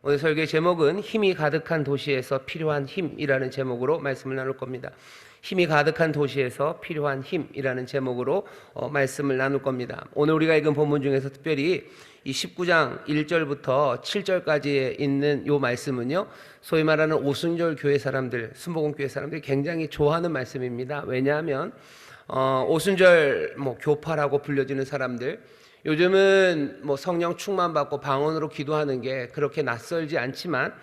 오늘 설교의 제목은 힘이 가득한 도시에서 필요한 힘이라는 제목으로 말씀을 나눌 겁니다. 힘이 가득한 도시에서 필요한 힘이라는 제목으로 말씀을 나눌 겁니다. 오늘 우리가 읽은 본문 중에서 특별히 이 19장 1절부터 7절까지에 있는 이 말씀은요, 소위 말하는 오순절 교회 사람들, 순복음 교회 사람들이 굉장히 좋아하는 말씀입니다. 왜냐하면 오순절 교파라고 불려지는 사람들, 요즘은 성령 충만 받고 방언으로 기도하는 게 그렇게 낯설지 않지만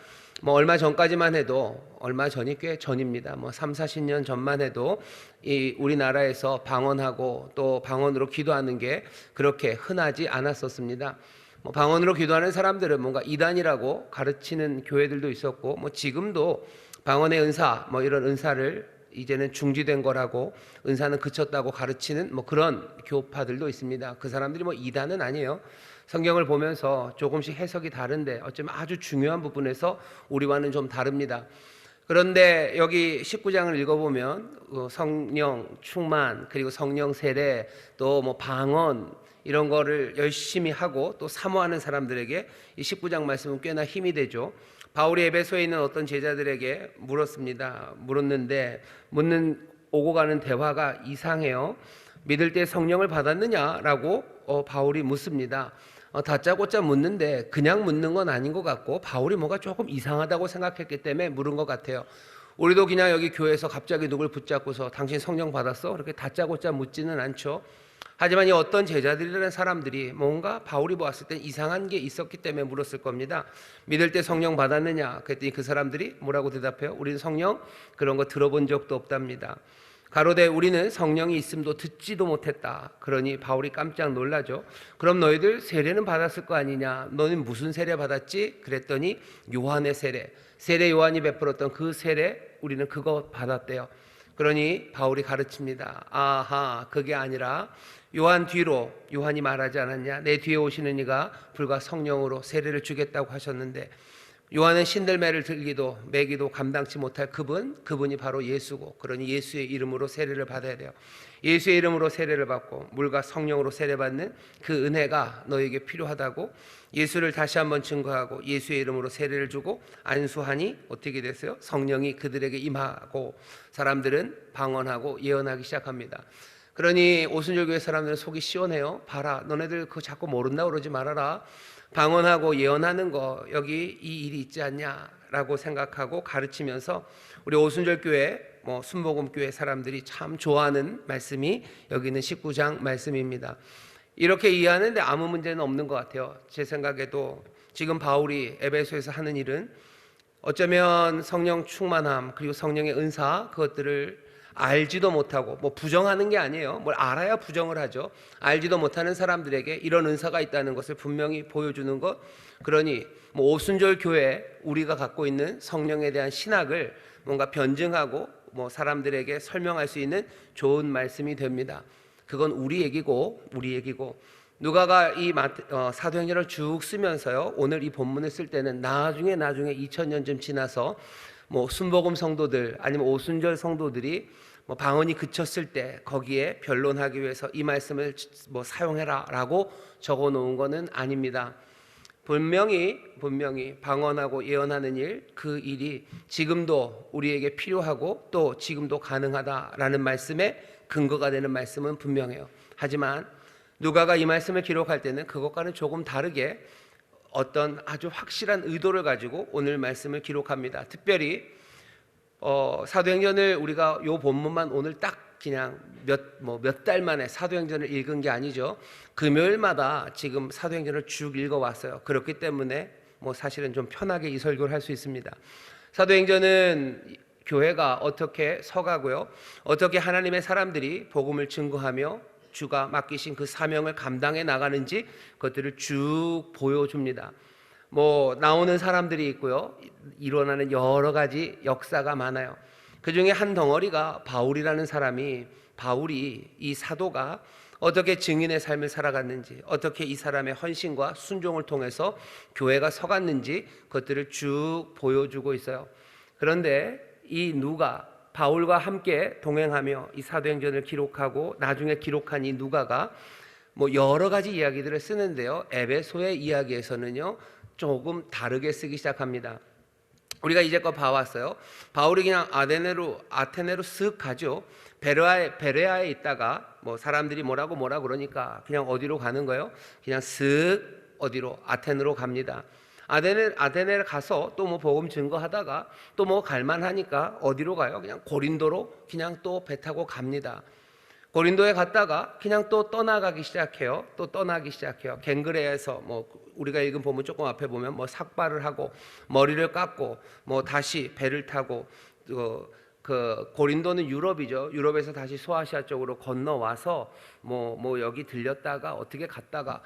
얼마 전까지만 해도, 얼마 전이 꽤 전입니다. 3, 40년 전만 해도 이 우리나라에서 방언하고 또 방언으로 기도하는 게 그렇게 흔하지 않았었습니다. 방언으로 기도하는 사람들은 뭔가 이단이라고 가르치는 교회들도 있었고, 지금도 방언의 은사, 이런 은사를 이제는 중지된 거라고, 은사는 그쳤다고 가르치는 그런 교파들도 있습니다. 그 사람들이 이단은 아니에요. 성경을 보면서 조금씩 해석이 다른데 어쩌면 아주 중요한 부분에서 우리와는 좀 다릅니다. 그런데 여기 19장을 읽어보면 성령 충만, 그리고 성령 세례, 또 방언, 이런 거를 열심히 하고 또 사모하는 사람들에게 이 19장 말씀은 꽤나 힘이 되죠. 바울이 에베소에 있는 어떤 제자들에게 물었는데 오고 가는 대화가 이상해요. 믿을 때 성령을 받았느냐라고 바울이 묻습니다. 다짜고짜 묻는데 그냥 묻는 건 아닌 것 같고, 바울이 뭐가 조금 이상하다고 생각했기 때문에 물은 것 같아요. 우리도 그냥 여기 교회에서 갑자기 누굴 붙잡고서 당신 성령 받았어? 그렇게 다짜고짜 묻지는 않죠. 하지만 이 어떤 제자들이라는 사람들이 뭔가 바울이 보았을 땐 이상한 게 있었기 때문에 물었을 겁니다. 믿을 때 성령 받았느냐? 그랬더니 그 사람들이 뭐라고 대답해요? 우리는 성령 그런 거 들어본 적도 없답니다. 가로되 우리는 성령이 있음도 듣지도 못했다. 그러니 바울이 깜짝 놀라죠. 그럼 너희들 세례는 받았을 거 아니냐? 너는 무슨 세례 받았지? 그랬더니 요한의 세례 요한이 베풀었던 그 세례, 우리는 그거 받았대요. 그러니 바울이 가르칩니다. 아하, 그게 아니라 요한 뒤로, 요한이 말하지 않았냐? 내 뒤에 오시는 이가 불과 성령으로 세례를 주겠다고 하셨는데, 요한은 신들매를 들기도 매기도 감당치 못할 그분이 바로 예수고, 그러니 예수의 이름으로 세례를 받아야 돼요. 예수의 이름으로 세례를 받고 물과 성령으로 세례받는 그 은혜가 너에게 필요하다고 예수를 다시 한번 증거하고 예수의 이름으로 세례를 주고 안수하니 어떻게 됐어요? 성령이 그들에게 임하고 사람들은 방언하고 예언하기 시작합니다. 그러니 오순절 교회 사람들은 속이 시원해요. 봐라, 너네들 그거 자꾸 모른다 그러지 말아라. 방언하고 예언하는 거, 여기 이 일이 있지 않냐라고 생각하고 가르치면서 우리 오순절 교회, 순복음 교회 사람들이 참 좋아하는 말씀이 여기 있는 19장 말씀입니다. 이렇게 이해하는데 아무 문제는 없는 것 같아요. 제 생각에도 지금 바울이 에베소에서 하는 일은 어쩌면 성령 충만함, 그리고 성령의 은사, 그것들을 알지도 못하고, 부정하는 게 아니에요. 뭘 알아야 부정을 하죠. 알지도 못하는 사람들에게 이런 은사가 있다는 것을 분명히 보여주는 것. 그러니 오순절 교회, 우리가 갖고 있는 성령에 대한 신학을 뭔가 변증하고 사람들에게 설명할 수 있는 좋은 말씀이 됩니다. 그건 우리 얘기고 누가가 이 사도행전을 쭉 쓰면서요, 오늘 이 본문을 쓸 때는 나중에 2000년쯤 지나서 순복음 성도들 아니면 오순절 성도들이 방언이 그쳤을 때 거기에 변론하기 위해서 이 말씀을 사용해라 라고 적어 놓은 것은 아닙니다. 분명히 방언하고 예언하는 일, 그 일이 지금도 우리에게 필요하고 또 지금도 가능하다라는 말씀에 근거가 되는 말씀은 분명해요. 하지만 누가가 이 말씀을 기록할 때는 그것과는 조금 다르게 어떤 아주 확실한 의도를 가지고 오늘 말씀을 기록합니다. 특별히 사도행전을 우리가 요 본문만 오늘 딱 그냥 몇 달 만에 사도행전을 읽은 게 아니죠. 금요일마다 지금 사도행전을 쭉 읽어왔어요. 그렇기 때문에 사실은 좀 편하게 이 설교를 할 수 있습니다. 사도행전은 교회가 어떻게 서가고요, 어떻게 하나님의 사람들이 복음을 증거하며 주가 맡기신 그 사명을 감당해 나가는지 그것들을 쭉 보여줍니다. 나오는 사람들이 있고요, 일어나는 여러 가지 역사가 많아요. 그 중에 한 덩어리가 바울이라는 사람이, 바울이, 이 사도가 어떻게 증인의 삶을 살아갔는지, 어떻게 이 사람의 헌신과 순종을 통해서 교회가 서갔는지 그것들을 쭉 보여주고 있어요. 그런데 이 누가, 바울과 함께 동행하며 이 사도행전을 기록하고 나중에 기록한 이 누가가 여러 가지 이야기들을 쓰는데요, 에베소의 이야기에서는요 조금 다르게 쓰기 시작합니다. 우리가 이제껏 봐왔어요. 바울이 그냥 아테네로 쓱 가죠. 베레아에 있다가 뭐 사람들이 뭐라고 그러니까 그냥 어디로 가는 거예요? 그냥 쓱 어디로? 아테네로 갑니다. 아테네에 가서 또 뭐 복음 증거하다가 또 뭐 갈만하니까 어디로 가요? 그냥 고린도로 그냥 또 배 타고 갑니다. 고린도에 갔다가 그냥 또 떠나기 시작해요. 갱그레에서 뭐 우리가 읽은 본문 조금 앞에 보면 뭐 삭발을 하고 머리를 깎고 뭐 다시 배를 타고 그 고린도는 유럽이죠. 유럽에서 다시 소아시아 쪽으로 건너와서 뭐 여기 들렸다가 어떻게 갔다가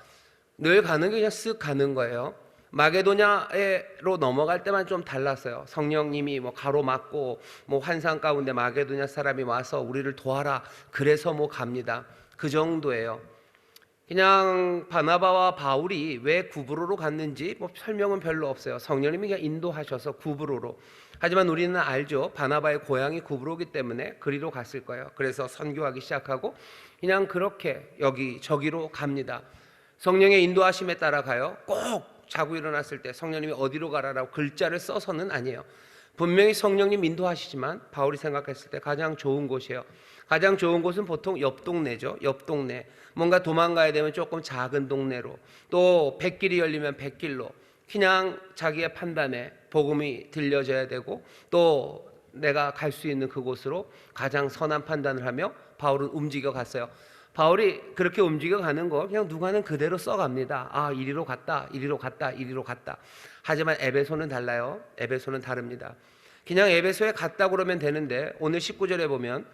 늘 가는 게 그냥 쓱 가는 거예요. 마게도냐로 넘어갈 때만 좀 달랐어요. 성령님이 뭐 가로막고 뭐 환상 가운데 마게도냐 사람이 와서 우리를 도와라. 그래서 뭐 갑니다. 그 정도예요. 그냥 바나바와 바울이 왜 구브로로 갔는지 뭐 설명은 별로 없어요. 성령님이 그냥 인도하셔서 구브로로. 하지만 우리는 알죠. 바나바의 고향이 구브로기 때문에 그리로 갔을 거예요. 그래서 선교하기 시작하고 그냥 그렇게 저기로 갑니다. 성령의 인도하심에 따라 가요. 꼭 자고 일어났을 때 성령님이 어디로 가라라고 글자를 써서는 아니에요. 분명히 성령님 인도하시지만 바울이 생각했을 때 가장 좋은 곳이에요. 가장 좋은 곳은 보통 옆 동네죠. 옆 동네. 뭔가 도망가야 되면 조금 작은 동네로, 또 백길이 열리면 백길로, 그냥 자기의 판단에 복음이 들려져야 되고 또 내가 갈 수 있는 그곳으로 가장 선한 판단을 하며 바울은 움직여 갔어요. 바울이 그렇게 움직여 가는 거 그냥 누가는 그대로 써갑니다. 아, 이리로 갔다. 하지만 에베소는 달라요. 에베소는 다릅니다. 그냥 에베소에 갔다 그러면 되는데 오늘 19절에 보면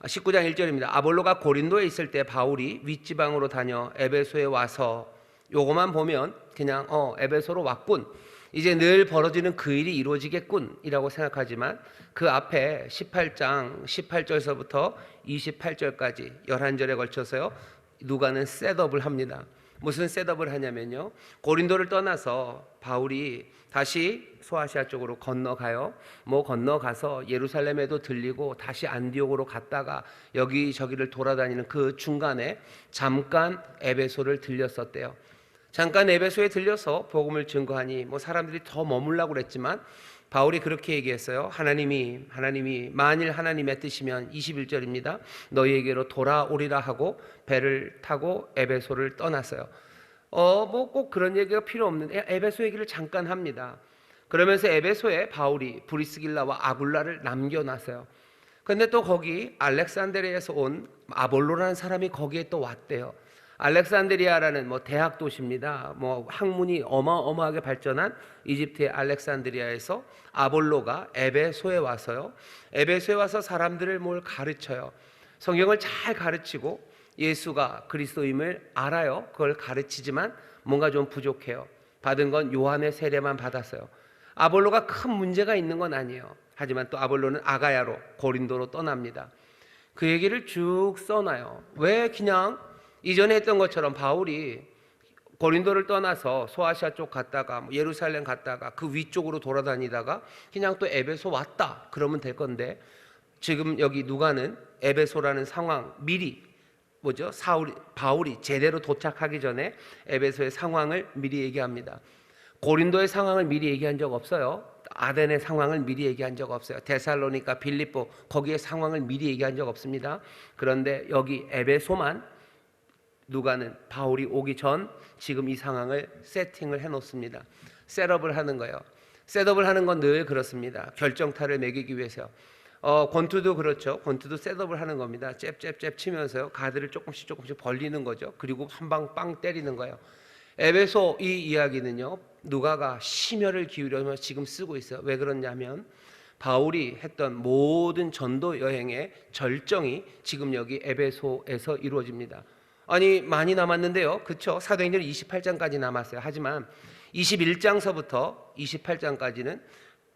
19장 1절입니다. 아볼로가 고린도에 있을 때 바울이 윗지방으로 다녀 에베소에 와서, 요거만 보면 그냥 에베소로 왔군, 이제 늘 벌어지는 그 일이 이루어지겠군 이라고 생각하지만 그 앞에 18장 18절서부터 28절까지 11절에 걸쳐서요, 누가는 셋업을 합니다. 무슨 셋업을 하냐면요, 고린도를 떠나서 바울이 다시 소아시아 쪽으로 건너가요. 건너가서 예루살렘에도 들리고 다시 안디옥으로 갔다가 여기저기를 돌아다니는 그 중간에 잠깐 에베소를 들렸었대요. 잠깐 에베소에 들려서 복음을 증거하니 사람들이 더 머물라고 그랬지만 바울이 그렇게 얘기했어요. 하나님이 만일 하나님의 뜻이면 21절입니다. 너희에게로 돌아오리라 하고 배를 타고 에베소를 떠났어요. 꼭 그런 얘기가 필요 없는데 에베소 얘기를 잠깐 합니다. 그러면서 에베소에 바울이 브리스길라와 아굴라를 남겨놨어요. 근데 또 거기 알렉산드리아에서 온 아볼로라는 사람이 거기에 또 왔대요. 알렉산드리아라는 대학 도시입니다. 학문이 어마어마하게 발전한 이집트의 알렉산드리아에서 아볼로가 에베소에 와서요. 에베소에 와서 사람들을 가르쳐요. 성경을 잘 가르치고 예수가 그리스도임을 알아요. 그걸 가르치지만 뭔가 좀 부족해요. 받은 건 요한의 세례만 받았어요. 아볼로가 큰 문제가 있는 건 아니에요. 하지만 또 아볼로는 아가야로 고린도로 떠납니다. 그 얘기를 쭉 써놔요. 왜 그냥 이전에 했던 것처럼 바울이 고린도를 떠나서 소아시아 쪽 갔다가 예루살렘 갔다가 그 위쪽으로 돌아다니다가 그냥 또 에베소 왔다 그러면 될 건데, 지금 여기 누가는 에베소라는 상황 미리 바울이 제대로 도착하기 전에 에베소의 상황을 미리 얘기합니다. 고린도의 상황을 미리 얘기한 적 없어요. 아덴의 상황을 미리 얘기한 적 없어요. 데살로니가, 빌립보 거기의 상황을 미리 얘기한 적 없습니다. 그런데 여기 에베소만 누가는 바울이 오기 전 지금 이 상황을 세팅을 해놓습니다. 셋업을 하는 거예요. 셋업을 하는 건 늘 그렇습니다. 결정타를 매기기 위해서. 권투도 그렇죠. 권투도 셋업을 하는 겁니다. 잽 치면서요, 가드를 조금씩 벌리는 거죠. 그리고 한 방 빵 때리는 거예요. 에베소 이 이야기는요, 누가가 심혈을 기울여서 지금 쓰고 있어요. 왜 그러냐면 바울이 했던 모든 전도 여행의 절정이 지금 여기 에베소에서 이루어집니다. 아니, 많이 남았는데요, 그렇죠? 사도행전 28장까지 남았어요. 하지만 21장서부터 28장까지는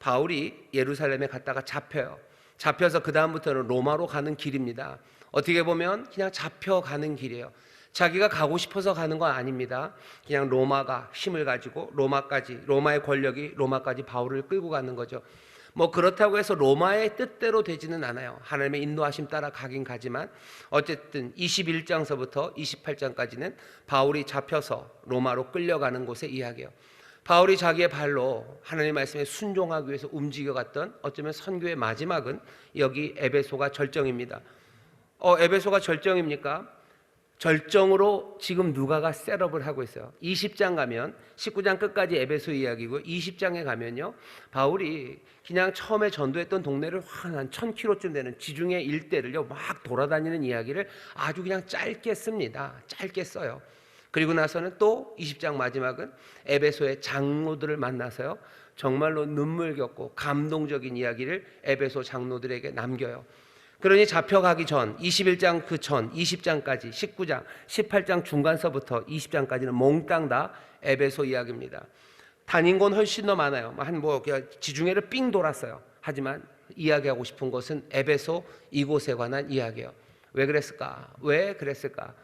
바울이 예루살렘에 갔다가 잡혀서 그 다음부터는 로마로 가는 길입니다. 어떻게 보면 그냥 잡혀가는 길이에요. 자기가 가고 싶어서 가는 건 아닙니다. 그냥 로마가 힘을 가지고 로마의 권력이 로마까지 바울을 끌고 가는 거죠. 그렇다고 해서 로마의 뜻대로 되지는 않아요. 하나님의 인도하심 따라 가긴 가지만 어쨌든 21장서부터 28장까지는 바울이 잡혀서 로마로 끌려가는 곳의 이야기예요. 바울이 자기의 발로 하나님의 말씀에 순종하기 위해서 움직여갔던 어쩌면 선교의 마지막은 여기 에베소가 절정입니다. 에베소가 절정입니까? 절정으로 지금 누가가 셋업을 하고 있어요. 20장 가면 19장 끝까지 에베소 이야기고 20장에 가면요, 바울이 그냥 처음에 전도했던 동네를 한 1000km쯤 되는 지중해 일대를요 막 돌아다니는 이야기를 아주 그냥 짧게 씁니다. 짧게 써요. 그리고 나서는 또 20장 마지막은 에베소의 장로들을 만나서요 정말로 눈물겹고 감동적인 이야기를 에베소 장로들에게 남겨요. 그러니 잡혀가기 전 21장 그 전 20장까지 19장 18장 중간서부터 20장까지는 몽땅 다 에베소 이야기입니다. 다닌 건 훨씬 더 많아요. 그냥 지중해를 삥 돌았어요. 하지만 이야기하고 싶은 것은 에베소 이곳에 관한 이야기예요. 왜 그랬을까? 왜 그랬을까?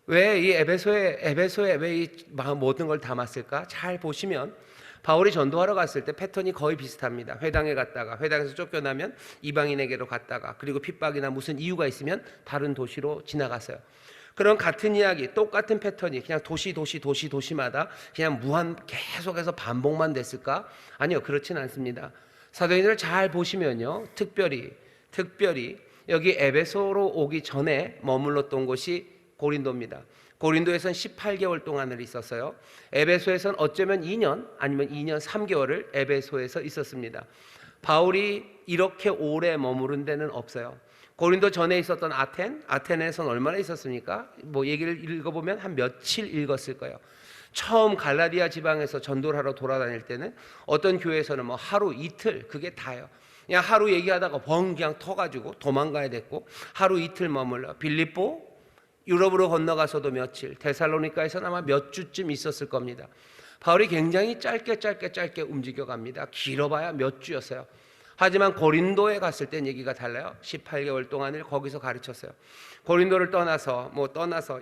왜 이 에베소에 왜 이 모든 걸 담았을까? 잘 보시면 바울이 전도하러 갔을 때 패턴이 거의 비슷합니다. 회당에 갔다가 회당에서 쫓겨나면 이방인에게로 갔다가 그리고 핍박이나 무슨 이유가 있으면 다른 도시로 지나갔어요. 그런 같은 이야기, 똑같은 패턴이 그냥 도시마다 그냥 계속해서 반복만 됐을까? 아니요, 그렇진 않습니다. 사도행전을 잘 보시면요, 특별히 여기 에베소로 오기 전에 머물렀던 곳이 고린도입니다. 고린도에선 18개월 동안을 있었어요. 에베소에선 어쩌면 2년 아니면 2년 3개월을 에베소에서 있었습니다. 바울이 이렇게 오래 머무른 데는 없어요. 고린도 전에 있었던 아테네에선 얼마나 있었습니까? 얘기를 읽어보면 한 며칠 읽었을 거예요. 처음 갈라디아 지방에서 전도를 하러 돌아다닐 때는 어떤 교회에서는 하루 이틀, 그게 다예요. 그냥 하루 얘기하다가 그냥 터가지고 도망가야 됐고, 하루 이틀 머물러 빌립보 유럽으로 건너가서도 며칠, 데살로니가에서는 아마 몇 주쯤 있었을 겁니다. 바울이 굉장히 짧게 움직여갑니다. 길어봐야 몇 주였어요. 하지만 고린도에 갔을 땐 얘기가 달라요. 18개월 동안을 거기서 가르쳤어요. 고린도를 떠나서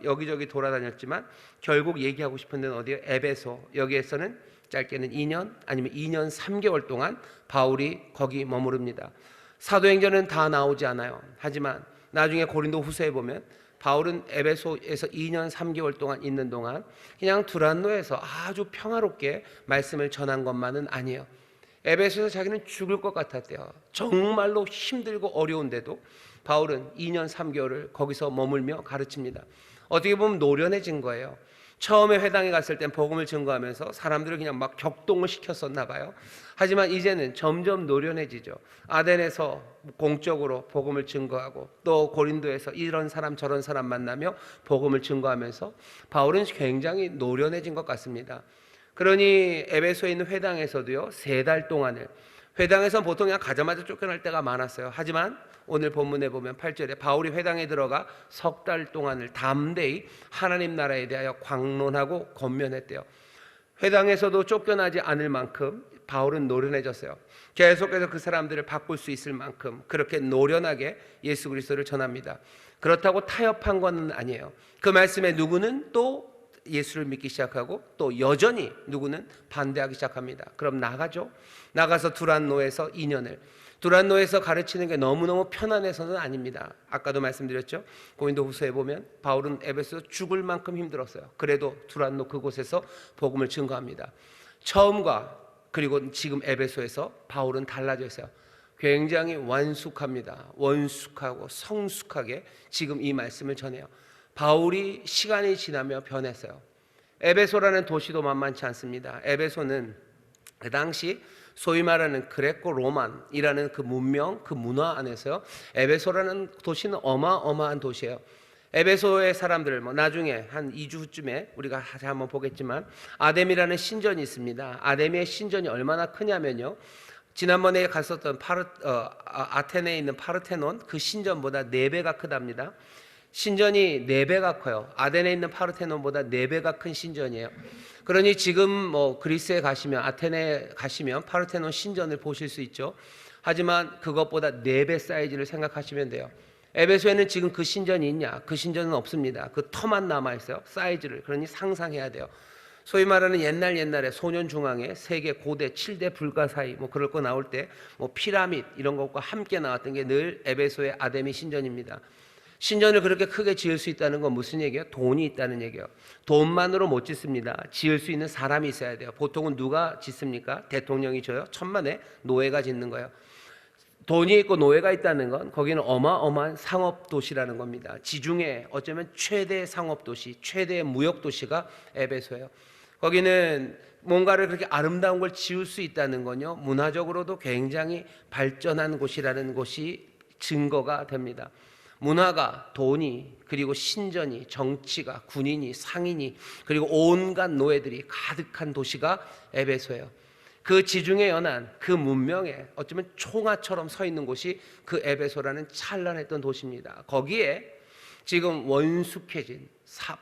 여기저기 돌아다녔지만 결국 얘기하고 싶은 데는 어디예요? 에베소. 여기에서는 짧게는 2년 아니면 2년 3개월 동안 바울이 거기 머무릅니다. 사도행전은 다 나오지 않아요. 하지만 나중에 고린도 후서에 보면 바울은 에베소에서 2년 3개월 동안 있는 동안 그냥 두란노에서 아주 평화롭게 말씀을 전한 것만은 아니에요. 에베소에서 자기는 죽을 것 같았대요. 정말로 힘들고 어려운데도 바울은 2년 3개월을 거기서 머물며 가르칩니다. 어떻게 보면 노련해진 거예요. 처음에 회당에 갔을 땐 복음을 증거하면서 사람들을 그냥 막 격동을 시켰었나 봐요. 하지만 이제는 점점 노련해지죠. 아덴에서 공적으로 복음을 증거하고 또 고린도에서 이런 사람 저런 사람 만나며 복음을 증거하면서 바울은 굉장히 노련해진 것 같습니다. 그러니 에베소에 있는 회당에서도요 3달 동안을, 회당에서 보통 그냥 가자마자 쫓겨날 때가 많았어요. 하지만 오늘 본문에 보면 8절에 바울이 회당에 들어가 3달 동안을 담대히 하나님 나라에 대하여 광론하고 권면했대요. 회당에서도 쫓겨나지 않을 만큼 바울은 노련해졌어요. 계속해서 그 사람들을 바꿀 수 있을 만큼 그렇게 노련하게 예수 그리스도를 전합니다. 그렇다고 타협한 건 아니에요. 그 말씀에 누구는 또 예수를 믿기 시작하고 또 여전히 누구는 반대하기 시작합니다. 그럼 나가서 두란노에서 2년을, 두란노에서 가르치는 게 너무너무 편안해서는 아닙니다. 아까도 말씀드렸죠. 고린도 후서에 보면 바울은 에베소에서 죽을 만큼 힘들었어요. 그래도 두란노 그곳에서 복음을 증거합니다. 처음과 그리고 지금 에베소에서 바울은 달라져 있어요. 굉장히 완숙합니다. 원숙하고 성숙하게 지금 이 말씀을 전해요. 바울이 시간이 지나며 변했어요. 에베소라는 도시도 만만치 않습니다. 에베소는 그 당시 소위 말하는 그레코 로만이라는 그 문명, 그 문화 안에서요 에베소라는 도시는 어마어마한 도시예요. 에베소의 사람들, 나중에 한 2주 후쯤에 우리가 다시 한번 보겠지만 아뎀이라는 신전이 있습니다. 아뎀의 신전이 얼마나 크냐면요, 지난번에 갔었던 아테네에 있는 파르테논 그 신전보다 4배가 크답니다. 신전이 4배가 커요. 아덴에 있는 파르테논보다 4배가 큰 신전이에요. 그러니 지금 그리스에 가시면, 아테네에 가시면 파르테논 신전을 보실 수 있죠. 하지만 그것보다 4배 사이즈를 생각하시면 돼요. 에베소에는 지금 그 신전이 있냐? 그 신전은 없습니다. 그 터만 남아있어요. 사이즈를. 그러니 상상해야 돼요. 소위 말하는 옛날에 소년중앙에 세계 고대 7대 불가사의 그럴 거 나올 때 피라밋 이런 것과 함께 나왔던 게 늘 에베소의 아데미 신전입니다. 신전을 그렇게 크게 지을 수 있다는 건 무슨 얘기예요? 돈이 있다는 얘기예요. 돈만으로 못 짓습니다. 지을 수 있는 사람이 있어야 돼요. 보통은 누가 짓습니까? 대통령이 줘요? 천만에 노예가 짓는 거예요. 돈이 있고 노예가 있다는 건 거기는 어마어마한 상업도시라는 겁니다. 지중해 어쩌면 최대 상업도시, 최대 무역도시가 에베소예요. 거기는 뭔가를 그렇게 아름다운 걸 지을 수 있다는 건요, 문화적으로도 굉장히 발전한 곳이라는 것이 증거가 됩니다. 문화가, 돈이, 그리고 신전이, 정치가, 군인이, 상인이, 그리고 온갖 노예들이 가득한 도시가 에베소예요. 그 지중해 연안, 그 문명에 어쩌면 총알처럼 서 있는 곳이 그 에베소라는 찬란했던 도시입니다. 거기에 지금 원숙해진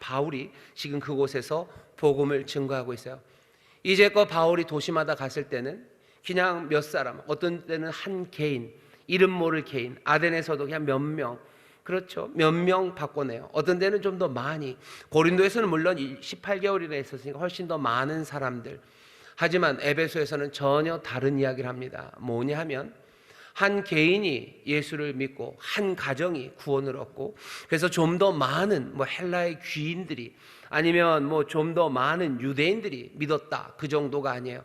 바울이 지금 그곳에서 복음을 증거하고 있어요. 이제껏 바울이 도시마다 갔을 때는 그냥 몇 사람, 어떤 때는 한 개인, 이름 모를 개인, 아덴에서도 그냥 몇 명, 그렇죠, 몇 명 바꿔내요. 어떤 때는 좀 더 많이, 고린도에서는 물론 18개월이나 있었으니까 훨씬 더 많은 사람들. 하지만 에베소에서는 전혀 다른 이야기를 합니다. 뭐냐 하면 한 개인이 예수를 믿고 한 가정이 구원을 얻고, 그래서 좀 더 많은 헬라의 귀인들이, 아니면 좀 더 많은 유대인들이 믿었다, 그 정도가 아니에요.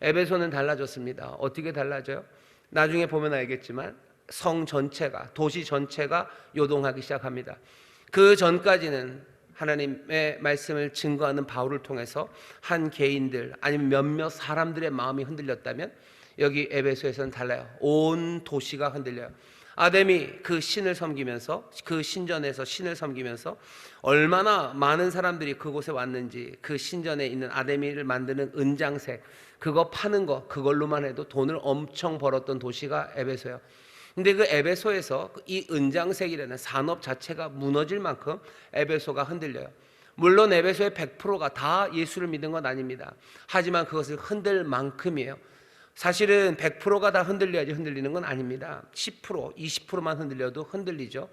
에베소는 달라졌습니다. 어떻게 달라져요? 나중에 보면 알겠지만 성 전체가, 도시 전체가 요동하기 시작합니다. 그 전까지는 하나님의 말씀을 증거하는 바울을 통해서 한 개인들 아니면 몇몇 사람들의 마음이 흔들렸다면, 여기 에베소에서는 달라요. 온 도시가 흔들려요. 아담이 그 신을 섬기면서, 그 신전에서 신을 섬기면서 얼마나 많은 사람들이 그곳에 왔는지, 그 신전에 있는 아담이를 만드는 은장색, 그거 파는 거, 그걸로만 해도 돈을 엄청 벌었던 도시가 에베소예요. 근데 그 에베소에서 이 은장색이라는 산업 자체가 무너질 만큼 에베소가 흔들려요. 물론 에베소의 100%가 다 예수를 믿은 건 아닙니다. 하지만 그것을 흔들 만큼이에요. 사실은 100%가 다 흔들려야지 흔들리는 건 아닙니다. 10%, 20%만 흔들려도 흔들리죠.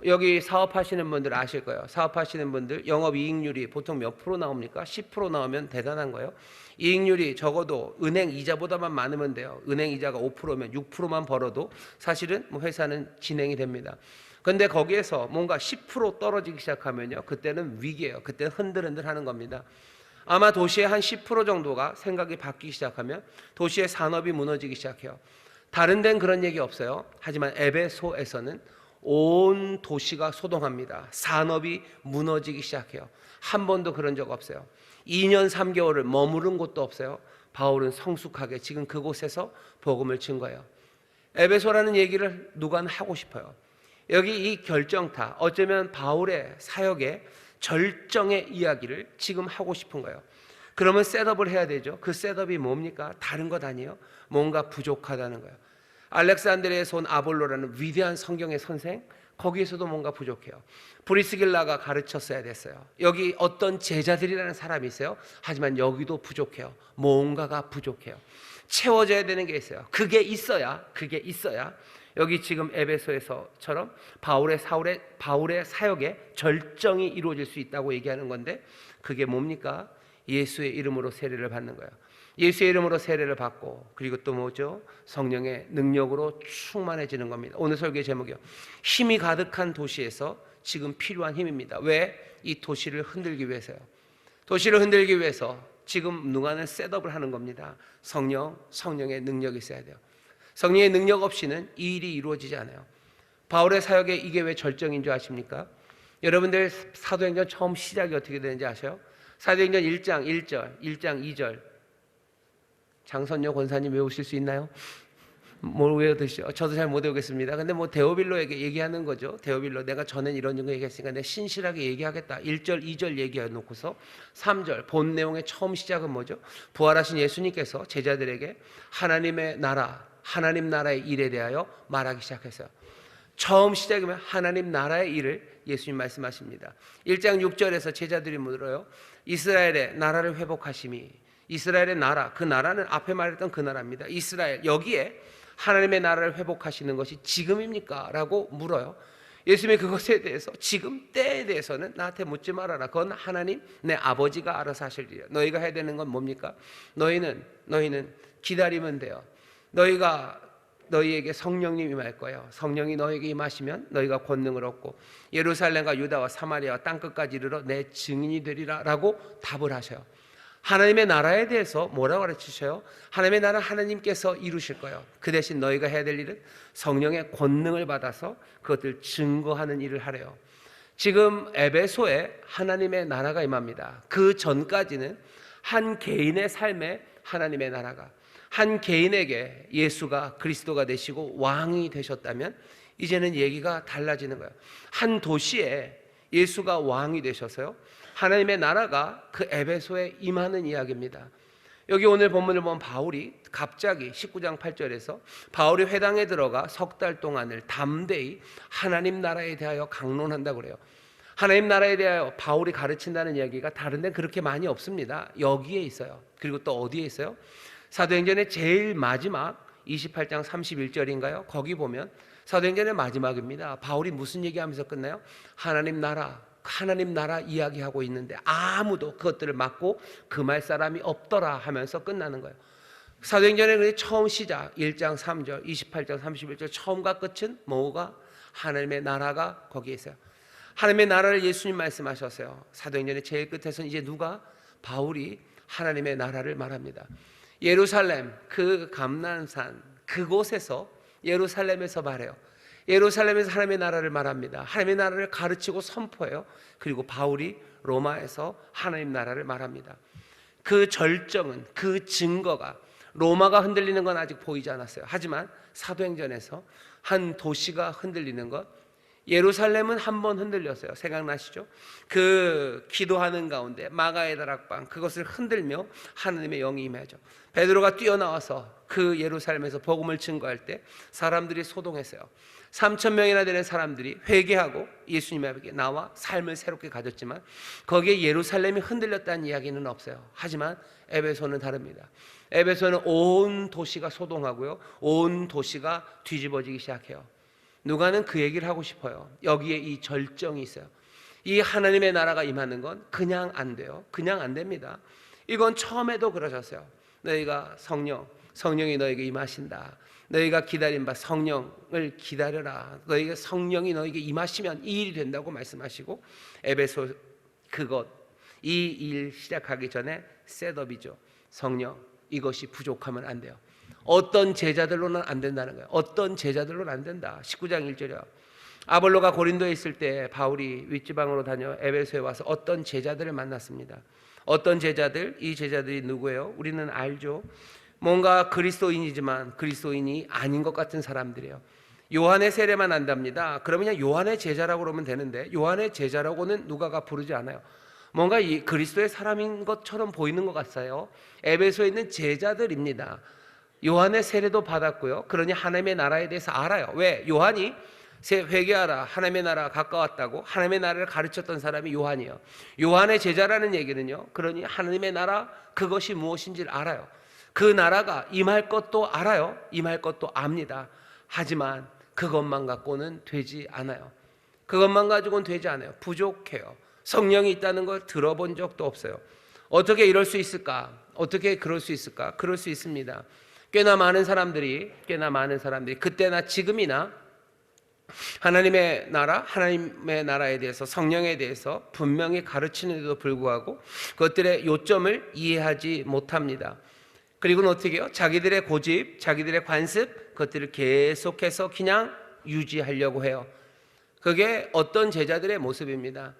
여기 사업하시는 분들 아실 거예요. 사업하시는 분들 영업이익률이 보통 몇 프로 나옵니까? 10% 나오면 대단한 거예요. 이익률이 적어도 은행 이자보다만 많으면 돼요. 은행 이자가 5%면 6%만 벌어도 사실은 회사는 진행이 됩니다. 근데 거기에서 뭔가 10% 떨어지기 시작하면요, 그때는 위기예요. 그때는 흔들흔들 하는 겁니다. 아마 도시의 한 10% 정도가 생각이 바뀌기 시작하면 도시의 산업이 무너지기 시작해요. 다른 데는 그런 얘기 없어요. 하지만 에베소에서는 온 도시가 소동합니다. 산업이 무너지기 시작해요. 한 번도 그런 적 없어요. 2년 3개월을 머무른 곳도 없어요. 바울은 성숙하게 지금 그곳에서 복음을 증거해요. 에베소라는 얘기를 누가 하고 싶어요. 여기 이 결정타, 어쩌면 바울의 사역의 절정의 이야기를 지금 하고 싶은 거예요. 그러면 셋업을 해야 되죠. 그 셋업이 뭡니까? 다른 것 아니에요. 뭔가 부족하다는 거예요. 알렉산드리아에서 온 아볼로라는 위대한 성경의 선생, 거기에서도 뭔가 부족해요. 브리스길라가 가르쳤어야 됐어요. 여기 어떤 제자들이라는 사람이 있어요. 하지만 여기도 부족해요. 뭔가가 부족해요. 채워져야 되는 게 있어요. 그게 있어야 여기 지금 에베소에서처럼 바울의 사역의 절정이 이루어질 수 있다고 얘기하는 건데, 그게 뭡니까? 예수의 이름으로 세례를 받는 거예요. 예수의 이름으로 세례를 받고, 그리고 또 뭐죠? 성령의 능력으로 충만해지는 겁니다. 오늘 설교의 제목이요, 힘이 가득한 도시에서 지금 필요한 힘입니다. 왜? 이 도시를 흔들기 위해서요. 도시를 흔들기 위해서 지금 누가는 셋업을 하는 겁니다. 성령의 능력이 있어야 돼요. 성령의 능력 없이는 이 일이 이루어지지 않아요. 바울의 사역에 이게 왜 절정인 줄 아십니까? 여러분들 사도행전 처음 시작이 어떻게 되는지 아세요? 사도행전 1장 1절, 1장 2절. 장선녀 권사님 외우실 수 있나요? 뭘 외워드시죠? 저도 잘 못 외우겠습니다. 근데 데오빌로에게 얘기하는 거죠. 데오빌로, 내가 전엔 이런 거 얘기했으니까 내가 신실하게 얘기하겠다. 1절, 2절 얘기해 놓고서 3절, 본 내용의 처음 시작은 뭐죠? 부활하신 예수님께서 제자들에게 하나님의 나라, 하나님 나라의 일에 대하여 말하기 시작했어요. 처음 시작이면 하나님 나라의 일을 예수님 말씀하십니다. 1장 6절에서 제자들이 물어요. 이스라엘의 나라를 회복하심이, 이스라엘의 나라, 그 나라는 앞에 말했던 그 나라입니다. 이스라엘, 여기에 하나님의 나라를 회복하시는 것이 지금입니까? 라고 물어요. 예수님이 그것에 대해서, 지금 때에 대해서는 나한테 묻지 말아라. 그건 하나님 내 아버지가 알아서 하실 일이야. 너희가 해야 되는 건 뭡니까? 너희는 기다리면 돼요. 너희가 너희에게 성령님이 임할 거예요. 성령이 너희에게 임하시면 너희가 권능을 얻고 예루살렘과 유다와 사마리아와 땅끝까지 이르러 내 증인이 되리라 라고 답을 하셔요. 하나님의 나라에 대해서 뭐라고 가르치셔요? 하나님의 나라 하나님께서 이루실 거예요. 그 대신 너희가 해야 될 일은 성령의 권능을 받아서 그것들 증거하는 일을 하래요. 지금 에베소에 하나님의 나라가 임합니다. 그 전까지는 한 개인의 삶에 하나님의 나라가, 한 개인에게 예수가 그리스도가 되시고 왕이 되셨다면 이제는 얘기가 달라지는 거예요. 한 도시에 예수가 왕이 되셔서요, 하나님의 나라가 그 에베소에 임하는 이야기입니다. 여기 오늘 본문을 보면 바울이 갑자기 19장 8절에서 바울이 회당에 들어가 석 달 동안을 담대히 하나님 나라에 대하여 강론한다고 그래요. 하나님 나라에 대하여 바울이 가르친다는 이야기가 다른 데는 그렇게 많이 없습니다. 여기에 있어요. 그리고 또 어디에 있어요? 사도행전의 제일 마지막 28장 31절인가요? 거기 보면 사도행전의 마지막입니다. 바울이 무슨 얘기하면서 끝나요? 하나님 나라 이야기하고 있는데 아무도 그것들을 막고 금할 사람이 없더라 하면서 끝나는 거예요. 사도행전의 처음 시작 1장 3절 28장 31절 처음과 끝은 뭐가? 하나님의 나라가 거기에 있어요. 하나님의 나라를 예수님 말씀하셨어요. 사도행전의 제일 끝에서는 이제 누가? 바울이 하나님의 나라를 말합니다. 예루살렘 그 감난산 그곳에서 예루살렘에서 말해요. 예루살렘에서 하나님의 나라를 말합니다. 하나님의 나라를 가르치고 선포해요. 그리고 바울이 로마에서 하나님 나라를 말합니다. 그 절정은, 그 증거가, 로마가 흔들리는 건 아직 보이지 않았어요. 하지만 사도행전에서 한 도시가 흔들리는 것, 예루살렘은 한 번 흔들렸어요. 생각나시죠? 그 기도하는 가운데 마가의 다락방 그것을 흔들며 하나님의 영이 임하죠. 베드로가 뛰어나와서 그 예루살렘에서 복음을 증거할 때 사람들이 소동했어요. 3,000명이나 되는 사람들이 회개하고 예수님 앞에 나와 삶을 새롭게 가졌지만 거기에 예루살렘이 흔들렸다는 이야기는 없어요. 하지만 에베소는 다릅니다. 에베소는 온 도시가 소동하고요, 온 도시가 뒤집어지기 시작해요. 누가는 그 얘기를 하고 싶어요. 여기에 이 절정이 있어요. 이 하나님의 나라가 임하는 건 그냥 안 돼요. 그냥 안 됩니다. 이건 처음에도 그러셨어요. 너희가 성령이 너에게 임하신다. 너희가 기다린 바 성령을 기다려라. 너희가 성령이 너에게 임하시면 이 일이 된다고 말씀하시고 에베소 이 일 시작하기 전에 셋업이죠. 성령 이것이 부족하면 안 돼요. 어떤 제자들로는 안 된다는 거예요. 어떤 제자들로는 안 된다. 19장 1절이요. 아볼로가 고린도에 있을 때 바울이 윗지방으로 다녀 에베소에 와서 어떤 제자들을 만났습니다. 어떤 제자들? 이 제자들이 누구예요? 우리는 알죠. 뭔가 그리스도인이지만 그리스도인이 아닌 것 같은 사람들이에요. 요한의 세례만 안답니다. 그러면 그냥 요한의 제자라고 그러면 되는데 요한의 제자라고는 누가가 부르지 않아요. 뭔가 이 그리스도의 사람인 것처럼 보이는 것 같아요. 에베소에 있는 제자들입니다. 요한의 세례도 받았고요. 그러니 하나님의 나라에 대해서 알아요. 왜? 요한이 회개하라 하나님의 나라가 가까웠다고 하나님의 나라를 가르쳤던 사람이 요한이에요. 요한의 제자라는 얘기는요, 그러니 하나님의 나라 그것이 무엇인지를 알아요. 그 나라가 임할 것도 알아요. 임할 것도 압니다. 하지만 그것만 갖고는 되지 않아요. 그것만 가지고는 되지 않아요. 부족해요. 성령이 있다는 걸 들어본 적도 없어요. 어떻게 이럴 수 있을까? 어떻게 그럴 수 있을까? 그럴 수 있습니다. 꽤나 많은 사람들이 그때나 지금이나 하나님의 나라에 대해서, 성령에 대해서 분명히 가르치는데도 불구하고 그것들의 요점을 이해하지 못합니다. 그리고는 어떻게 해요? 자기들의 고집, 자기들의 관습, 그것들을 계속해서 그냥 유지하려고 해요. 그게 어떤 제자들의 모습입니다.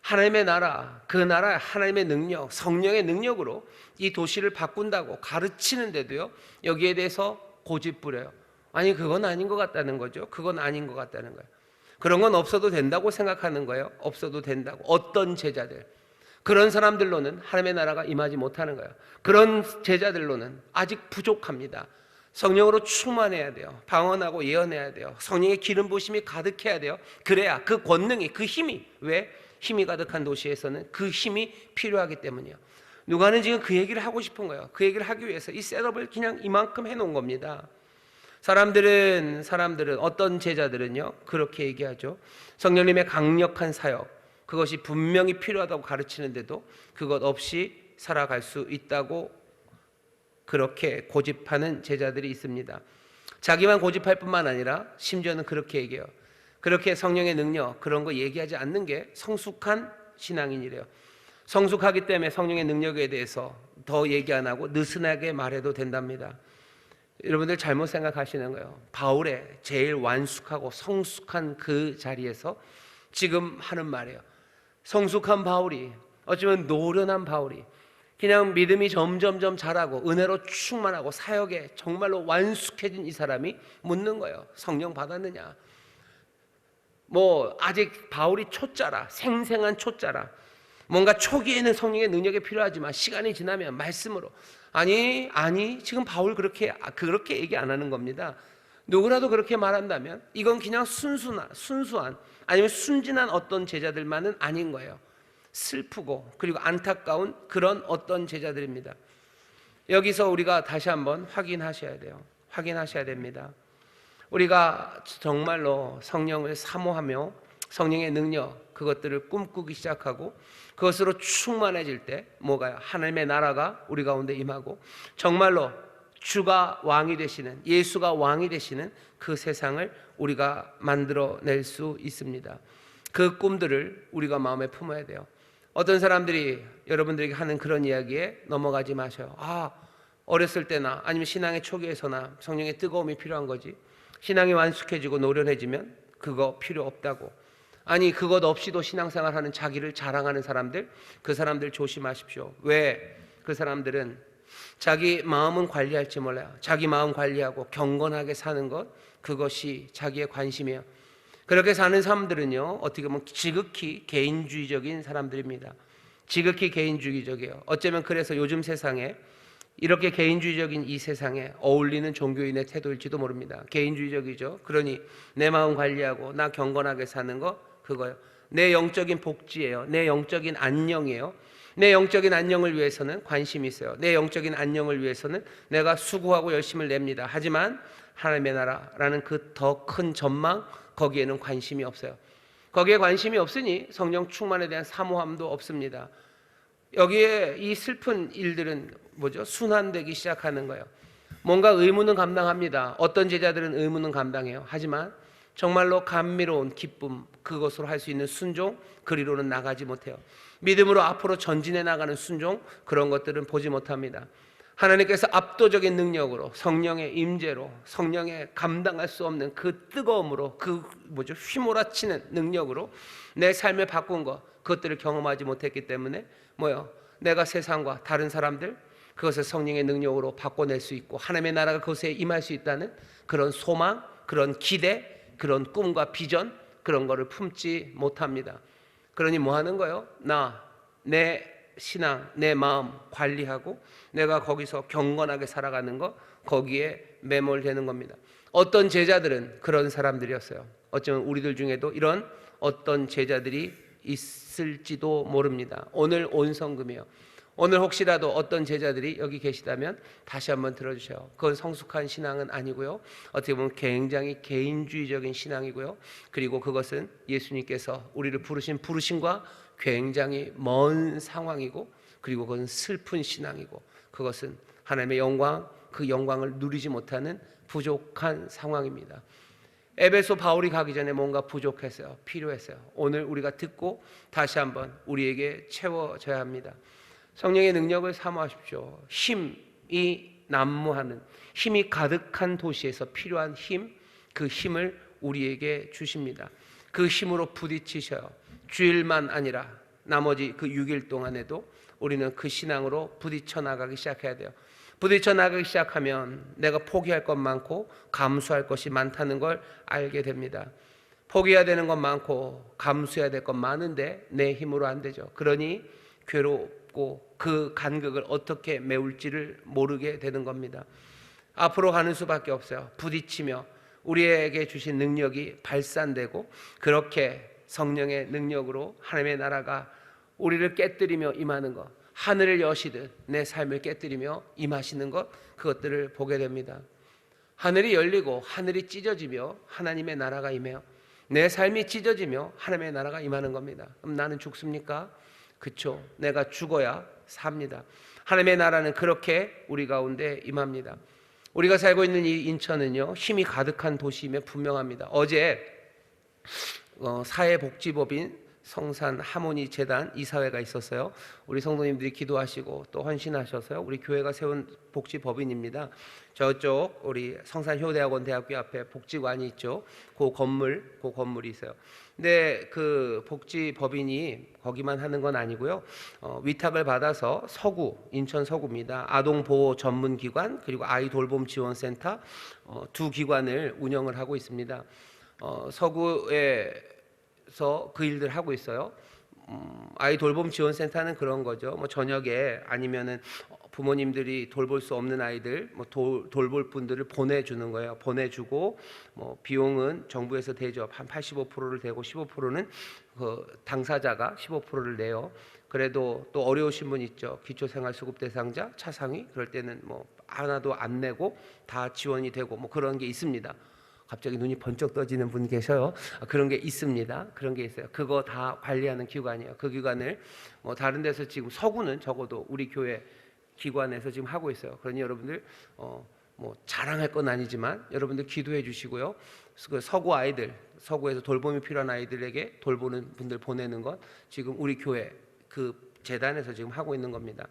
하나님의 나라, 그 나라 하나님의 능력, 성령의 능력으로 이 도시를 바꾼다고 가르치는데도요, 여기에 대해서 고집 부려요. 아니 그건 아닌 것 같다는 거죠. 그건 아닌 것 같다는 거예요. 그런 건 없어도 된다고 생각하는 거예요. 없어도 된다고. 어떤 제자들, 그런 사람들로는 하나님의 나라가 임하지 못하는 거예요. 그런 제자들로는 아직 부족합니다. 성령으로 충만해야 돼요. 방언하고 예언해야 돼요. 성령의 기름 부으심이 가득해야 돼요. 그래야 그 권능이, 그 힘이, 왜? 힘이 가득한 도시에서는 그 힘이 필요하기 때문이에요. 누가는 지금 그 얘기를 하고 싶은 거예요. 그 얘기를 하기 위해서 이 셋업을 그냥 이만큼 해놓은 겁니다. 사람들은 어떤 제자들은요 그렇게 얘기하죠. 성령님의 강력한 사역, 그것이 분명히 필요하다고 가르치는데도 그것 없이 살아갈 수 있다고 그렇게 고집하는 제자들이 있습니다. 자기만 고집할 뿐만 아니라 심지어는 그렇게 얘기해요. 그렇게 성령의 능력 그런 거 얘기하지 않는 게 성숙한 신앙인이래요. 성숙하기 때문에 성령의 능력에 대해서 더 얘기 안 하고 느슨하게 말해도 된답니다. 여러분들 잘못 생각하시는 거예요. 바울의 제일 완숙하고 성숙한 그 자리에서 지금 하는 말이에요. 성숙한 바울이, 어쩌면 노련한 바울이 그냥 믿음이 점점점 자라고 은혜로 충만하고 사역에 정말로 완숙해진 이 사람이 묻는 거예요. 성령 받았느냐? 뭐 아직 바울이 초짜라, 생생한 초짜라. 뭔가 초기에는 성령의 능력이 필요하지만 시간이 지나면 말씀으로 아니 지금 바울 그렇게 얘기 안 하는 겁니다. 누구라도 그렇게 말한다면 이건 그냥 순수한 아니면 순진한 어떤 제자들만은 아닌 거예요. 슬프고 그리고 안타까운 그런 어떤 제자들입니다. 여기서 우리가 다시 한번 확인하셔야 돼요. 확인하셔야 됩니다. 우리가 정말로 성령을 사모하며 성령의 능력 그것들을 꿈꾸기 시작하고 그것으로 충만해질 때 뭐가요? 하나님의 나라가 우리 가운데 임하고 정말로 주가 왕이 되시는, 예수가 왕이 되시는 그 세상을 우리가 만들어낼 수 있습니다. 그 꿈들을 우리가 마음에 품어야 돼요. 어떤 사람들이 여러분들에게 하는 그런 이야기에 넘어가지 마셔요. 어렸을 때나 아니면 신앙의 초기에서나 성령의 뜨거움이 필요한 거지, 신앙이 완숙해지고 노련해지면 그거 필요 없다고. 아니 그것 없이도 신앙생활하는 자기를 자랑하는 사람들, 그 사람들 조심하십시오. 왜? 그 사람들은 자기 마음은 관리할지 몰라요. 자기 마음 관리하고 경건하게 사는 것, 그것이 자기의 관심이에요. 그렇게 사는 사람들은요, 어떻게 보면 지극히 개인주의적인 사람들입니다. 지극히 개인주의적이에요. 어쩌면 그래서 요즘 세상에 이렇게 개인주의적인 이 세상에 어울리는 종교인의 태도일지도 모릅니다. 개인주의적이죠. 그러니 내 마음 관리하고 나 경건하게 사는 거, 그거요. 내 영적인 복지예요. 내 영적인 안녕이에요. 내 영적인 안녕을 위해서는 관심이 있어요. 내 영적인 안녕을 위해서는 내가 수고하고 열심을 냅니다. 하지만 하나님의 나라라는 그 더 큰 전망, 거기에는 관심이 없어요. 거기에 관심이 없으니 성령 충만에 대한 사모함도 없습니다. 여기에 이 슬픈 일들은 뭐죠? 순환되기 시작하는 거예요. 뭔가 의무는 감당합니다. 어떤 제자들은 의무는 감당해요. 하지만 정말로 감미로운 기쁨, 그것으로 할 수 있는 순종, 그리로는 나가지 못해요. 믿음으로 앞으로 전진해 나가는 순종, 그런 것들은 보지 못합니다. 하나님께서 압도적인 능력으로, 성령의 임재로, 성령의 감당할 수 없는 그 뜨거움으로, 휘몰아치는 능력으로 내 삶을 바꾼 것, 그것들을 경험하지 못했기 때문에 내가 세상과 다른 사람들, 그것을 성령의 능력으로 바꿔낼 수 있고 하나님의 나라가 그것에 임할 수 있다는 그런 소망, 그런 기대, 그런 꿈과 비전, 그런 거를 품지 못합니다. 그러니 뭐 하는 거예요? 내 신앙, 내 마음 관리하고 내가 거기서 경건하게 살아가는 거, 거기에 매몰되는 겁니다. 어떤 제자들은 그런 사람들이었어요. 어쩌면 우리들 중에도 이런 어떤 제자들이 있을지도 모릅니다. 오늘 온성금이에요. 오늘 혹시라도 어떤 제자들이 여기 계시다면 다시 한번 들어주세요. 그건 성숙한 신앙은 아니고요. 어떻게 보면 굉장히 개인주의적인 신앙이고요. 그리고 그것은 예수님께서 우리를 부르신 부르심과 굉장히 먼 상황이고, 그리고 그건 슬픈 신앙이고, 그것은 하나님의 영광, 그 영광을 누리지 못하는 부족한 상황입니다. 에베소 바울이 가기 전에 뭔가 부족했어요. 필요했어요. 오늘 우리가 듣고 다시 한번 우리에게 채워져야 합니다. 성령의 능력을 사모하십시오. 힘이 난무하는, 힘이 가득한 도시에서 필요한 힘, 그 힘을 우리에게 주십니다. 그 힘으로 부딪히셔요. 주일만 아니라 나머지 그 6일 동안에도 우리는 그 신앙으로 부딪혀 나가기 시작해야 돼요. 부딪혀 나가기 시작하면 내가 포기할 것 많고 감수할 것이 많다는 걸 알게 됩니다. 포기해야 되는 것 많고 감수해야 될 것 많은데 내 힘으로 안 되죠. 그러니 괴롭고 그 간극을 어떻게 메울지를 모르게 되는 겁니다. 앞으로 가는 수밖에 없어요. 부딪히며 우리에게 주신 능력이 발산되고, 그렇게 성령의 능력으로 하나님의 나라가 우리를 깨뜨리며 임하는 것, 하늘을 여시듯 내 삶을 깨뜨리며 임하시는 것, 그것들을 보게 됩니다. 하늘이 열리고 하늘이 찢어지며 하나님의 나라가 임해요. 내 삶이 찢어지며 하나님의 나라가 임하는 겁니다. 그럼 나는 죽습니까? 그렇죠. 내가 죽어야 삽니다. 하나님의 나라는 그렇게 우리 가운데 임합니다. 우리가 살고 있는 이 인천은요, 힘이 가득한 도시임에 분명합니다. 어제 사회복지법인 성산 하모니 재단 이사회가 있었어요. 우리 성도님들이 기도하시고 또 헌신하셔서요, 우리 교회가 세운 복지법인입니다. 저쪽 우리 성산 효대학원 대학교 앞에 복지관이 있죠. 그 건물이 있어요. 근데 그 복지법인이 거기만 하는 건 아니고요. 위탁을 받아서 인천 서구입니다. 아동보호 전문기관 그리고 아이돌봄지원센터 두 기관을 운영을 하고 있습니다. 서구에서 그 일들 하고 있어요. 아이 돌봄 지원센터는 그런 거죠. 뭐 저녁에 아니면은 부모님들이 돌볼 수 없는 아이들, 돌볼 분들을 보내주는 거예요. 보내주고 뭐 비용은 정부에서 대죠. 한 85%를 대고 15%는 그 당사자가 15%를 내요. 그래도 또 어려우신 분 있죠. 기초생활수급 대상자, 차상위 그럴 때는 뭐 하나도 안 내고 다 지원이 되고 뭐 그런 게 있습니다. 갑자기 눈이 번쩍 떠지는 분 계셔요. 그런 게 있습니다. 그런 게 있어요. 그거 다 관리하는 기관이에요. 그 기관을 뭐 다른 데서 지금 서구는 적어도 우리 교회 기관에서 지금 하고 있어요. 그러니 여러분들 뭐 자랑할 건 아니지만 여러분들 기도해 주시고요. 그 서구에서 돌봄이 필요한 아이들에게 돌보는 분들 보내는 것 지금 우리 교회 그 재단에서 지금 하고 있는 겁니다.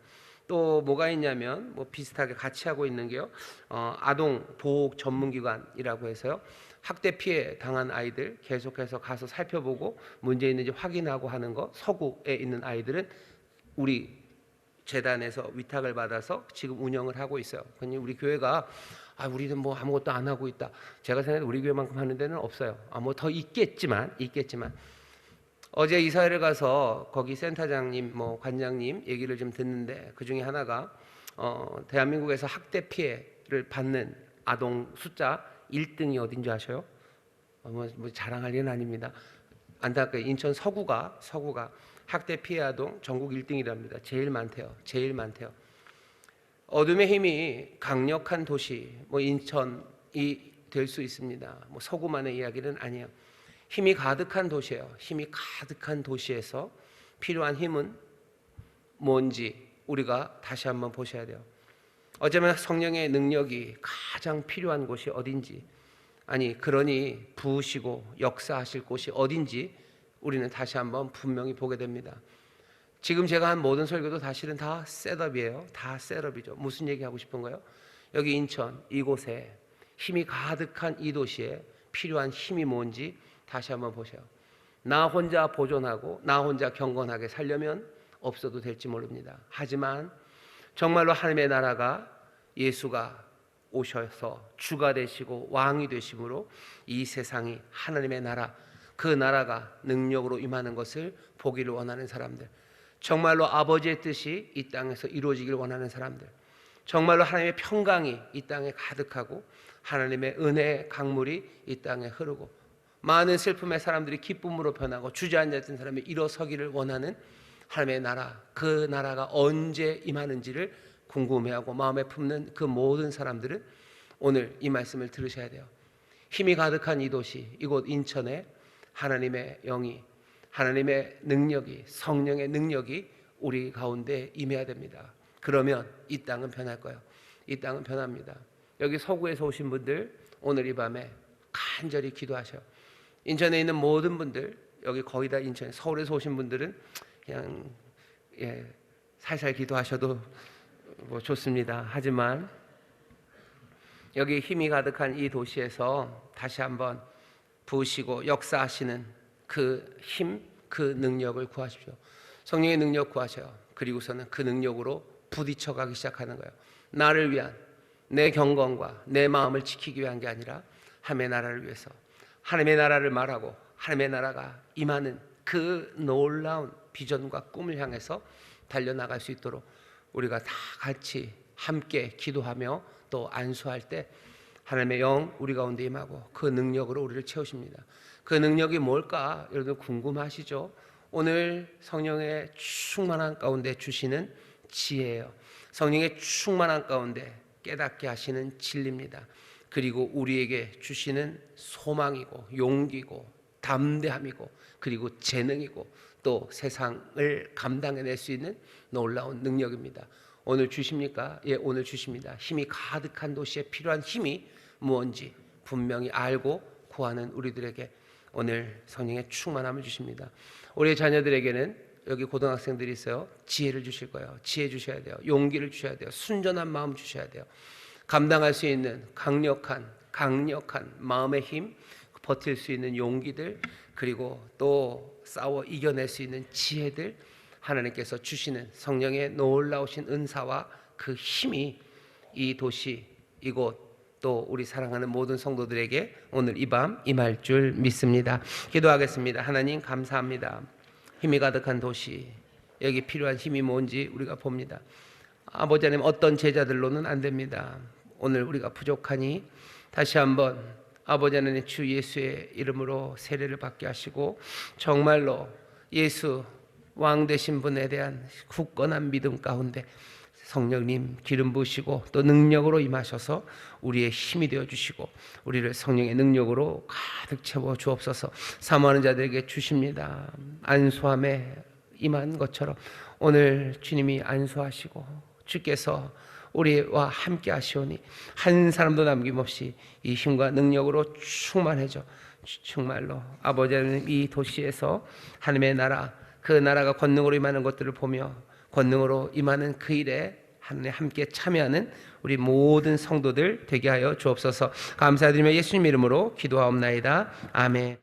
또 뭐가 있냐면 뭐 비슷하게 같이 하고 있는 게요. 아동 보호 전문기관이라고 해서요. 학대 피해 당한 아이들 계속해서 가서 살펴보고 문제 있는지 확인하고 하는 거. 서구에 있는 아이들은 우리 재단에서 위탁을 받아서 지금 운영을 하고 있어요. 그러니 우리 교회가 우리는 뭐 아무것도 안 하고 있다. 제가 생각해도 우리 교회만큼 하는 데는 없어요. 뭐 더 있겠지만 어제 이사회를 가서 거기 센터장님, 뭐 관장님 얘기를 좀 듣는데 그 중에 하나가 대한민국에서 학대 피해를 받는 아동 숫자 1등이 어딘지 아셔요? 뭐 자랑할 일은 아닙니다. 안타깝게 인천 서구가 학대 피해 아동 전국 1등이랍니다. 제일 많대요. 어둠의 힘이 강력한 도시, 뭐 인천이 될 수 있습니다. 뭐 서구만의 이야기는 아니에요. 힘이 가득한 도시예요. 힘이 가득한 도시에서 필요한 힘은 뭔지 우리가 다시 한번 보셔야 돼요. 어쩌면 성령의 능력이 가장 필요한 곳이 어딘지, 그러니 부으시고 역사하실 곳이 어딘지 우리는 다시 한번 분명히 보게 됩니다. 지금 제가 한 모든 설교도 사실은 다 셋업이에요. 다 셋업이죠. 무슨 얘기하고 싶은 거예요? 여기 인천 이곳에 힘이 가득한 이 도시에 필요한 힘이 뭔지 다시 한번 보세요. 나 혼자 보존하고 나 혼자 경건하게 살려면 없어도 될지 모릅니다. 하지만 정말로 하나님의 나라가 예수가 오셔서 주가 되시고 왕이 되심으로 이 세상이 하나님의 나라, 그 나라가 능력으로 임하는 것을 보기를 원하는 사람들, 정말로 아버지의 뜻이 이 땅에서 이루어지길 원하는 사람들, 정말로 하나님의 평강이 이 땅에 가득하고 하나님의 은혜의 강물이 이 땅에 흐르고 많은 슬픔의 사람들이 기쁨으로 변하고 주저앉았던 사람이 일어서기를 원하는 하나님의 나라, 그 나라가 언제 임하는지를 궁금해하고 마음에 품는 그 모든 사람들은 오늘 이 말씀을 들으셔야 돼요. 힘이 가득한 이 도시, 이곳 인천에 하나님의 영이, 하나님의 능력이, 성령의 능력이 우리 가운데 임해야 됩니다. 그러면 이 땅은 변할 거예요. 이 땅은 변합니다. 여기 서구에서 오신 분들 오늘 이 밤에 간절히 기도하셔요. 인천에 있는 모든 분들, 여기 거의 다 인천, 서울에서 오신 분들은 그냥 살살 기도하셔도 뭐 좋습니다. 하지만 여기 힘이 가득한 이 도시에서 다시 한번 부으시고 역사하시는 그 힘, 그 능력을 구하십시오. 성령의 능력 구하셔요. 그리고서는 그 능력으로 부딪혀가기 시작하는 거예요. 나를 위한 내 경건과 내 마음을 지키기 위한 게 아니라 하나님의 나라를 위해서, 하나님의 나라를 말하고 하나님의 나라가 임하는 그 놀라운 비전과 꿈을 향해서 달려나갈 수 있도록 우리가 다 같이 함께 기도하며 또 안수할 때 하나님의 영 우리 가운데 임하고 그 능력으로 우리를 채우십니다. 그 능력이 뭘까? 여러분 궁금하시죠? 오늘 성령의 충만한 가운데 주시는 지혜예요. 성령의 충만한 가운데 깨닫게 하시는 진리입니다. 그리고 우리에게 주시는 소망이고 용기고 담대함이고 그리고 재능이고 또 세상을 감당해낼 수 있는 놀라운 능력입니다. 오늘 주십니까? 예, 오늘 주십니다. 힘이 가득한 도시에 필요한 힘이 무엇인지 분명히 알고 구하는 우리들에게 오늘 성령의 충만함을 주십니다. 우리 자녀들에게는 여기 고등학생들이 있어요. 지혜를 주실 거예요. 지혜 주셔야 돼요. 용기를 주셔야 돼요. 순전한 마음 주셔야 돼요. 감당할 수 있는 강력한 마음의 힘, 버틸 수 있는 용기들, 그리고 또 싸워 이겨낼 수 있는 지혜들, 하나님께서 주시는 성령의 놀라우신 은사와 그 힘이 이 도시, 이곳, 또 우리 사랑하는 모든 성도들에게 오늘 이 밤 임할 줄 믿습니다. 기도하겠습니다. 하나님 감사합니다. 힘이 가득한 도시, 여기 필요한 힘이 뭔지 우리가 봅니다. 아버지 하나님, 어떤 제자들로는 안 됩니다. 오늘 우리가 부족하니 다시 한번 아버지 하나님 주 예수의 이름으로 세례를 받게 하시고 정말로 예수 왕 되신 분에 대한 굳건한 믿음 가운데 성령님 기름 부으시고 또 능력으로 임하셔서 우리의 힘이 되어 주시고 우리를 성령의 능력으로 가득 채워 주옵소서. 사모하는 자들에게 주십니다. 안수함에 임한 것처럼 오늘 주님이 안수하시고 주께서 우리와 함께 하시오니 한 사람도 남김없이 이 힘과 능력으로 충만해져 정말로 아버지 하나님 이 도시에서 하나님의 나라, 그 나라가 권능으로 임하는 것들을 보며 권능으로 임하는 그 일에 하나님 함께 참여하는 우리 모든 성도들 되게 하여 주옵소서. 감사드리며 예수님 이름으로 기도하옵나이다. 아멘.